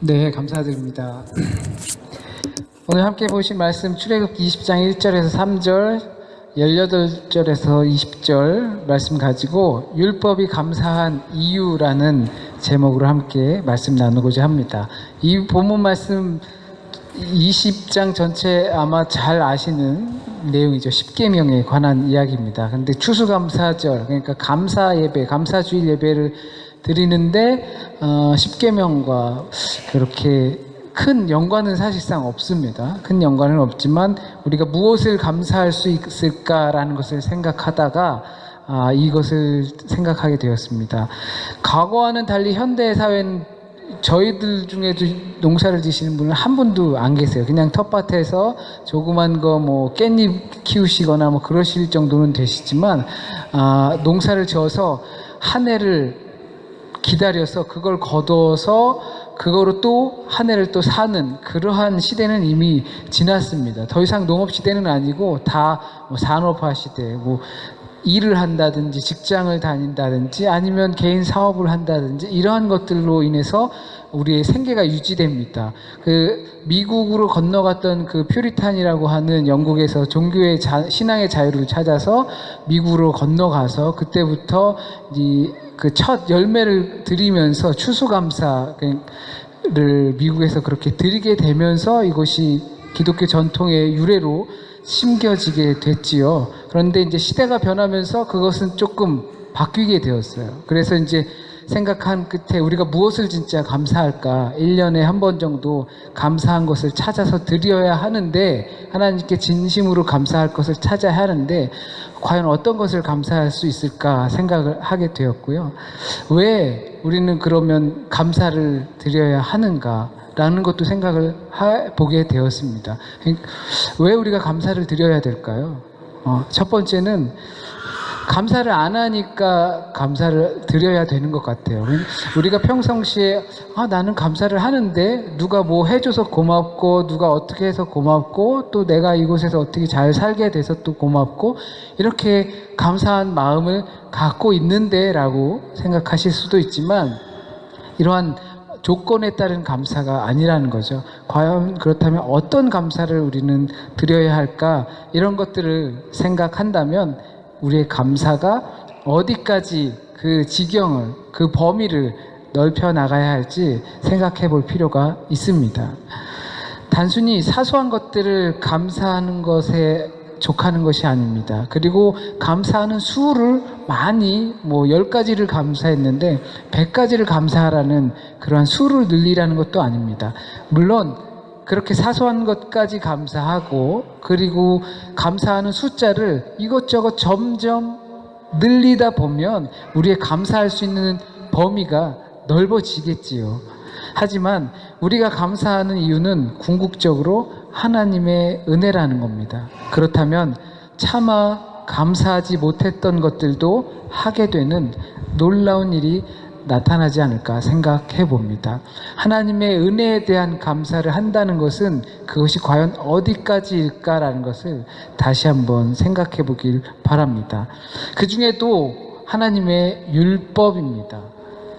네, 감사드립니다. 오늘 함께 보신 말씀 출애굽기 20장 1절에서 3절, 18절에서 20절 말씀 가지고 율법이 감사한 이유라는 제목으로 함께 말씀 나누고자 합니다. 이 본문 말씀 20장 전체 아마 잘 아시는 내용이죠. 십계명에 관한 이야기입니다. 그런데 추수감사절, 그러니까 감사 예배, 감사주일 예배를 드리는데 십계명과 그렇게 큰 연관은 사실상 없습니다. 큰 연관은 없지만 우리가 무엇을 감사할 수 있을까라는 것을 생각하다가 이것을 생각하게 되었습니다. 과거와는 달리 현대 사회는 저희들 중에도 농사를 지시는 분은 한 분도 안 계세요. 그냥 텃밭에서 조그만 거 뭐 깻잎 키우시거나 뭐 그러실 정도는 되시지만 농사를 지어서 한 해를 기다려서 그걸 거둬서 그거로 또 한 해를 또 사는 그러한 시대는 이미 지났습니다. 더 이상 농업 시대는 아니고 다 뭐 산업화 시대, 뭐 일을 한다든지 직장을 다닌다든지 아니면 개인 사업을 한다든지 이러한 것들로 인해서 우리의 생계가 유지됩니다. 그 미국으로 건너갔던 그 퓨리탄이라고 하는 영국에서 종교의 신앙의 자유를 찾아서 미국으로 건너가서 그때부터 그 첫 열매를 드리면서 추수감사를 미국에서 그렇게 드리게 되면서 이것이 기독교 전통의 유래로 심겨지게 됐지요. 그런데 이제 시대가 변하면서 그것은 조금 바뀌게 되었어요. 그래서 이제 생각한 끝에 우리가 무엇을 진짜 감사할까? 1년에 한 번 정도 감사한 것을 찾아서 드려야 하는데, 하나님께 진심으로 감사할 것을 찾아야 하는데, 과연 어떤 것을 감사할 수 있을까 생각을 하게 되었고요. 왜 우리는 그러면 감사를 드려야 하는가? 라는 것도 생각을 보게 되었습니다. 왜 우리가 감사를 드려야 될까요? 첫 번째는 감사를 안 하니까 감사를 드려야 되는 것 같아요. 우리가 평상시에 나는 감사를 하는데 누가 뭐 해줘서 고맙고 누가 어떻게 해서 고맙고 또 내가 이곳에서 어떻게 잘 살게 돼서 또 고맙고 이렇게 감사한 마음을 갖고 있는데 라고 생각하실 수도 있지만 이러한 조건에 따른 감사가 아니라는 거죠. 과연 그렇다면 어떤 감사를 우리는 드려야 할까? 이런 것들을 생각한다면 우리의 감사가 어디까지 그 지경을, 그 범위를 넓혀 나가야 할지 생각해 볼 필요가 있습니다. 단순히 사소한 것들을 감사하는 것에 족하는 것이 아닙니다. 그리고 감사하는 수를 많이 10가지를 감사했는데 100가지를 감사하라는 그러한 수를 늘리라는 것도 아닙니다. 물론 그렇게 사소한 것까지 감사하고 그리고 감사하는 숫자를 이것저것 점점 늘리다 보면 우리의 감사할 수 있는 범위가 넓어지겠지요. 하지만 우리가 감사하는 이유는 궁극적으로 하나님의 은혜라는 겁니다. 그렇다면 차마 감사하지 못했던 것들도 하게 되는 놀라운 일이 나타나지 않을까 생각해 봅니다. 하나님의 은혜에 대한 감사를 한다는 것은 그것이 과연 어디까지일까라는 것을 다시 한번 생각해 보길 바랍니다. 그 중에도 하나님의 율법입니다.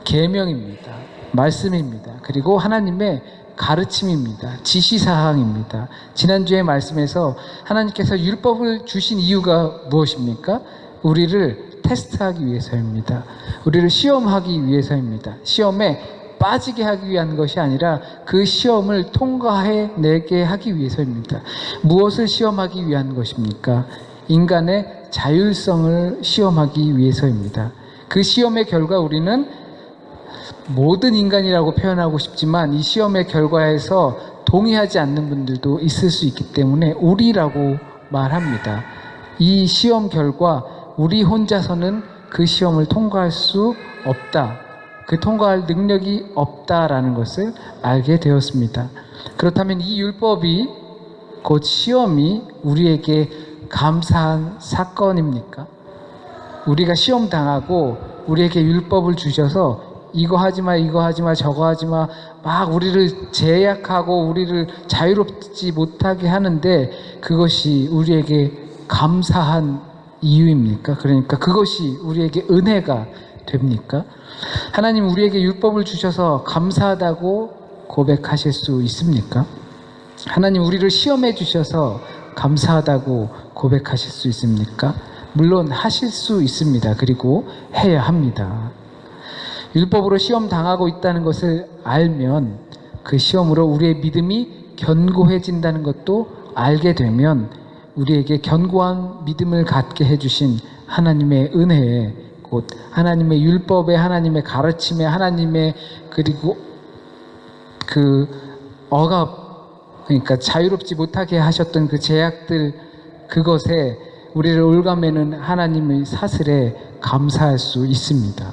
계명입니다. 말씀입니다. 그리고 하나님의 가르침입니다. 지시사항입니다. 지난주에 말씀에서 하나님께서 율법을 주신 이유가 무엇입니까? 우리를 테스트하기 위해서입니다. 우리를 시험하기 위해서입니다. 시험에 빠지게 하기 위한 것이 아니라 그 시험을 통과해내게 하기 위해서입니다. 무엇을 시험하기 위한 것입니까? 인간의 자율성을 시험하기 위해서입니다. 그 시험의 결과 우리는 모든 인간이라고 표현하고 싶지만 이 시험의 결과에서 동의하지 않는 분들도 있을 수 있기 때문에 우리라고 말합니다. 이 시험 결과 우리 혼자서는 그 시험을 통과할 수 없다. 그 통과할 능력이 없다라는 것을 알게 되었습니다. 그렇다면 이 율법이 곧 시험이 우리에게 감사한 사건입니까? 우리가 시험 당하고 우리에게 율법을 주셔서 이거 하지마, 이거 하지마, 저거 하지마 막 우리를 제약하고 우리를 자유롭지 못하게 하는데 그것이 우리에게 감사한 이유입니까? 그러니까 그것이 우리에게 은혜가 됩니까? 하나님 우리에게 율법을 주셔서 감사하다고 고백하실 수 있습니까? 하나님 우리를 시험해 주셔서 감사하다고 고백하실 수 있습니까? 물론 하실 수 있습니다. 그리고 해야 합니다. 율법으로 시험 당하고 있다는 것을 알면 그 시험으로 우리의 믿음이 견고해진다는 것도 알게 되면 우리에게 견고한 믿음을 갖게 해주신 하나님의 은혜에 곧 하나님의 율법에 하나님의 가르침에 하나님의 그리고 그 억압 그러니까 자유롭지 못하게 하셨던 그 제약들 그것에 우리를 올가매는 하나님의 사슬에 감사할 수 있습니다.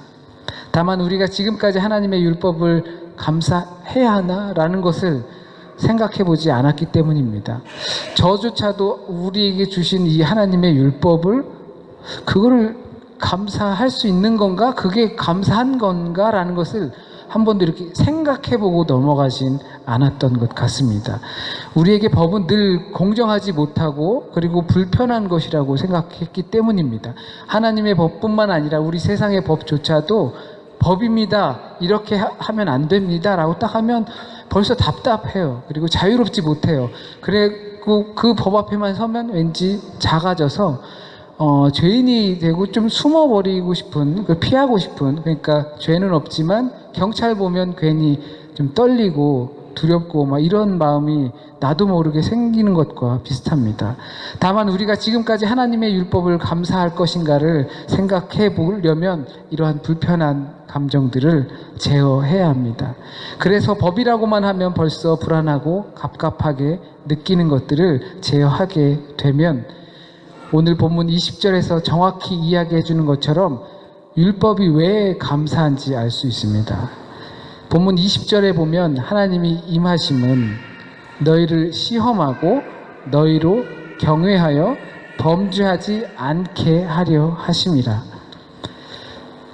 다만 우리가 지금까지 하나님의 율법을 감사해야 하나라는 것을 생각해 보지 않았기 때문입니다. 저조차도 우리에게 주신 이 하나님의 율법을 그거를 감사할 수 있는 건가? 그게 감사한 건가? 라는 것을 한 번도 이렇게 생각해 보고 넘어가진 않았던 것 같습니다. 우리에게 법은 늘 공정하지 못하고 그리고 불편한 것이라고 생각했기 때문입니다. 하나님의 법뿐만 아니라 우리 세상의 법조차도 법입니다. 이렇게 하면 안 됩니다. 라고 딱 하면 벌써 답답해요. 그리고 자유롭지 못해요. 그리고 그 법 앞에만 서면 왠지 작아져서 죄인이 되고 좀 숨어버리고 싶은, 피하고 싶은, 그러니까 죄는 없지만 경찰 보면 괜히 좀 떨리고 두렵고 막 이런 마음이 나도 모르게 생기는 것과 비슷합니다. 다만 우리가 지금까지 하나님의 율법을 감사할 것인가를 생각해 보려면 이러한 불편한 감정들을 제어해야 합니다. 그래서 법이라고만 하면 벌써 불안하고 갑갑하게 느끼는 것들을 제어하게 되면 오늘 본문 20절에서 정확히 이야기해 주는 것처럼 율법이 왜 감사한지 알 수 있습니다. 본문 20절에 보면 하나님이 임하심은 너희를 시험하고 너희로 경외하여 범죄하지 않게 하려 하심이라.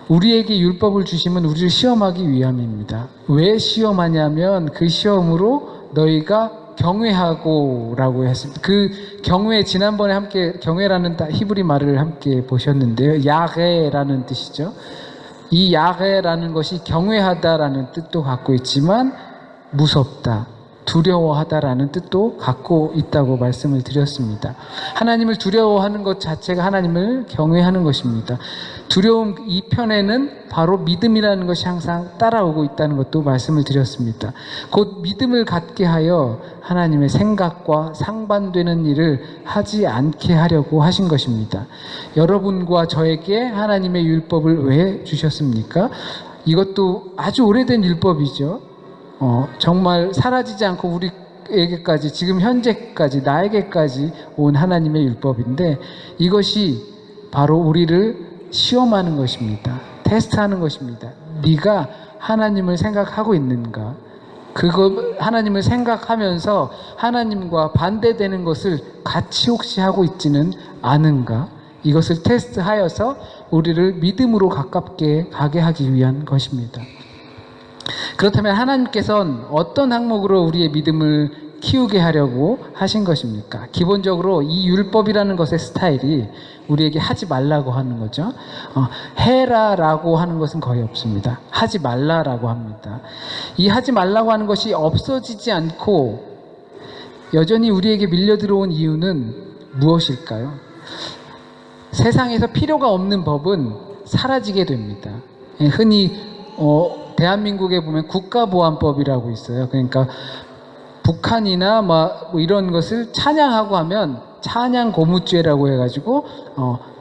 우리에게 율법을 주심은 우리를 시험하기 위함입니다. 왜 시험하냐면 그 시험으로 너희가 경외하고 라고 했습니다. 그 경외 지난번에 함께 경외라는 히브리 말을 함께 보셨는데요. 야게라는 뜻이죠. 이 야게라는 것이 경외하다라는 뜻도 갖고 있지만 무섭다, 두려워하다라는 뜻도 갖고 있다고 말씀을 드렸습니다. 하나님을 두려워하는 것 자체가 하나님을 경외하는 것입니다. 두려움 이 편에는 바로 믿음이라는 것이 항상 따라오고 있다는 것도 말씀을 드렸습니다. 곧 믿음을 갖게 하여 하나님의 생각과 상반되는 일을 하지 않게 하려고 하신 것입니다. 여러분과 저에게 하나님의 율법을 왜 주셨습니까? 이것도 아주 오래된 율법이죠. 정말 사라지지 않고 우리에게까지 지금 현재까지 나에게까지 온 하나님의 율법인데 이것이 바로 우리를 시험하는 것입니다. 테스트하는 것입니다. 네가 하나님을 생각하고 있는가? 그거 하나님을 생각하면서 하나님과 반대되는 것을 같이 혹시 하고 있지는 않은가? 이것을 테스트하여서 우리를 믿음으로 가깝게 가게 하기 위한 것입니다. 그렇다면 하나님께서는 어떤 항목으로 우리의 믿음을 키우게 하려고 하신 것입니까? 기본적으로 이 율법이라는 것의 스타일이 우리에게 하지 말라고 하는 거죠. 해라라고 하는 것은 거의 없습니다. 하지 말라라고 합니다. 이 하지 말라고 하는 것이 없어지지 않고 여전히 우리에게 밀려 들어온 이유는 무엇일까요? 세상에서 필요가 없는 법은 사라지게 됩니다. 흔히 대한민국에 보면 국가보안법이라고 있어요. 그러니까 북한이나 뭐 이런 것을 찬양하고 하면 찬양 고무죄라고 해가지고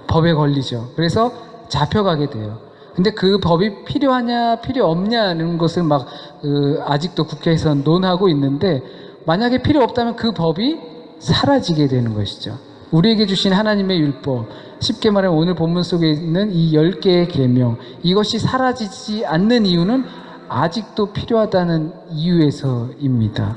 법에 걸리죠. 그래서 잡혀가게 돼요. 근데 그 법이 필요하냐 필요 없냐는 것을 막 아직도 국회에서 논하고 있는데 만약에 필요 없다면 그 법이 사라지게 되는 것이죠. 우리에게 주신 하나님의 율법, 쉽게 말하면 오늘 본문 속에 있는 이 10개의 계명, 이것이 사라지지 않는 이유는 아직도 필요하다는 이유에서입니다.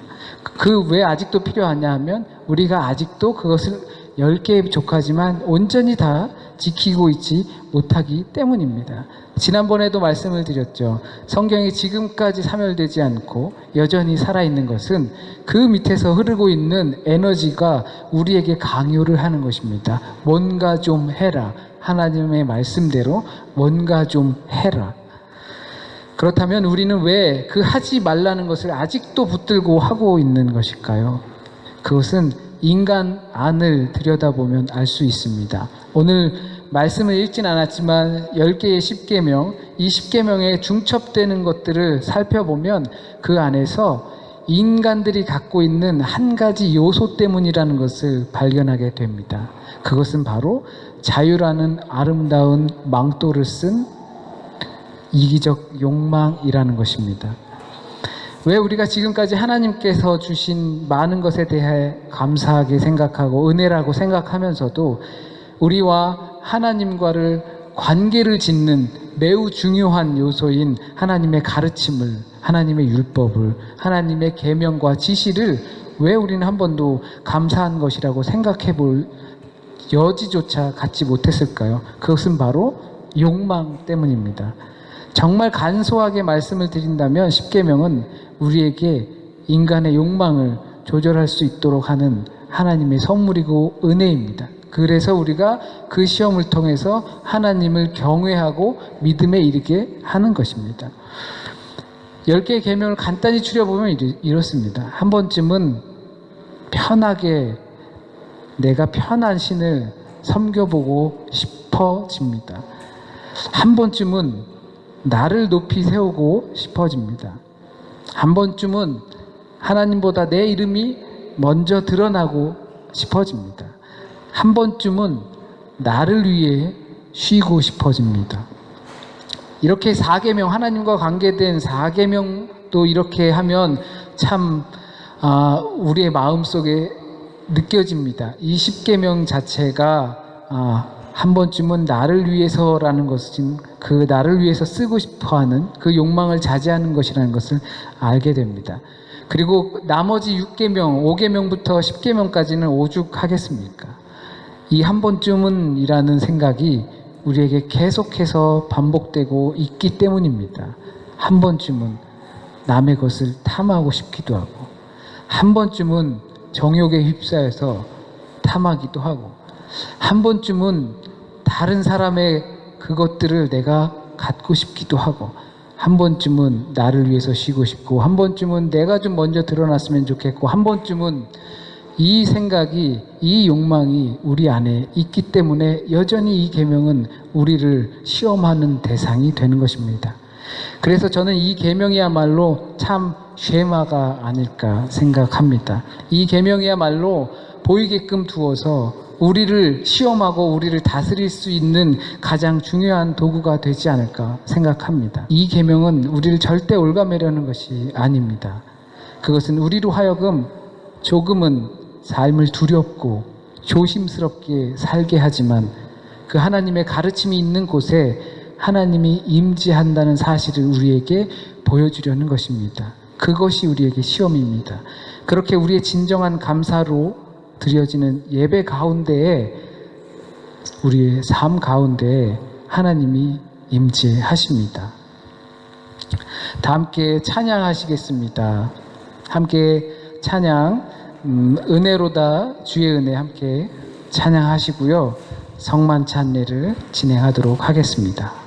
그 왜 아직도 필요하냐 하면 우리가 아직도 그것을 10개에 부족하지만 온전히 다 지키고 있지 못하기 때문입니다. 지난번에도 말씀을 드렸죠. 성경이 지금까지 사멸되지 않고 여전히 살아있는 것은 그 밑에서 흐르고 있는 에너지가 우리에게 강요를 하는 것입니다. 뭔가 좀 해라. 하나님의 말씀대로 뭔가 좀 해라. 그렇다면 우리는 왜 그 하지 말라는 것을 아직도 붙들고 하고 있는 것일까요? 그것은 인간 안을 들여다보면 알 수 있습니다. 오늘 말씀을 읽진 않았지만 10개의 10계명, 이 10계명에 중첩되는 것들을 살펴보면 그 안에서 인간들이 갖고 있는 한 가지 요소 때문이라는 것을 발견하게 됩니다. 그것은 바로 자유라는 아름다운 망토를 쓴 이기적 욕망이라는 것입니다. 왜 우리가 지금까지 하나님께서 주신 많은 것에 대해 감사하게 생각하고 은혜라고 생각하면서도 우리와 하나님과를 관계를 짓는 매우 중요한 요소인 하나님의 가르침을, 하나님의 율법을, 하나님의 계명과 지시를 왜 우리는 한 번도 감사한 것이라고 생각해 볼 여지조차 갖지 못했을까요? 그것은 바로 욕망 때문입니다. 정말 간소하게 말씀을 드린다면 10계명은 우리에게 인간의 욕망을 조절할 수 있도록 하는 하나님의 선물이고 은혜입니다. 그래서 우리가 그 시험을 통해서 하나님을 경외하고 믿음에 이르게 하는 것입니다. 10개의 계명을 간단히 추려보면 이렇습니다. 한 번쯤은 편하게 내가 편한 신을 섬겨보고 싶어집니다. 한 번쯤은 나를 높이 세우고 싶어집니다. 한 번쯤은 하나님보다 내 이름이 먼저 드러나고 싶어집니다. 한 번쯤은 나를 위해 쉬고 싶어집니다. 이렇게 4계명, 하나님과 관계된 4계명도 이렇게 하면 참 우리의 마음속에 느껴집니다. 이 10계명 자체가 한 번쯤은 나를 위해서라는 것은 그 나를 위해서 쓰고 싶어하는 그 욕망을 자제하는 것이라는 것을 알게 됩니다. 그리고 나머지 6계명, 5계명부터 10계명까지는 오죽하겠습니까? 이 한 번쯤은 이라는 생각이 우리에게 계속해서 반복되고 있기 때문입니다. 한 번쯤은 남의 것을 탐하고 싶기도 하고, 한 번쯤은 정욕에 휩싸여서 탐하기도 하고, 한 번쯤은 다른 사람의 그것들을 내가 갖고 싶기도 하고, 한 번쯤은 나를 위해서 쉬고 싶고, 한 번쯤은 내가 좀 먼저 드러났으면 좋겠고, 한 번쯤은 이 생각이, 이 욕망이 우리 안에 있기 때문에 여전히 이 계명은 우리를 시험하는 대상이 되는 것입니다. 그래서 저는 이 계명이야말로 참 쉐마가 아닐까 생각합니다. 이 계명이야말로 보이게끔 두어서 우리를 시험하고 우리를 다스릴 수 있는 가장 중요한 도구가 되지 않을까 생각합니다. 이 계명은 우리를 절대 올가매려는 것이 아닙니다. 그것은 우리로 하여금 조금은 삶을 두렵고 조심스럽게 살게 하지만 그 하나님의 가르침이 있는 곳에 하나님이 임재한다는 사실을 우리에게 보여주려는 것입니다. 그것이 우리에게 시험입니다. 그렇게 우리의 진정한 감사로 드려지는 예배 가운데에, 우리의 삶 가운데에 하나님이 임재하십니다. 다 함께 찬양하시겠습니다. 함께 찬양, 은혜로다 주의 은혜 함께 찬양하시고요. 성만 찬례를 진행하도록 하겠습니다.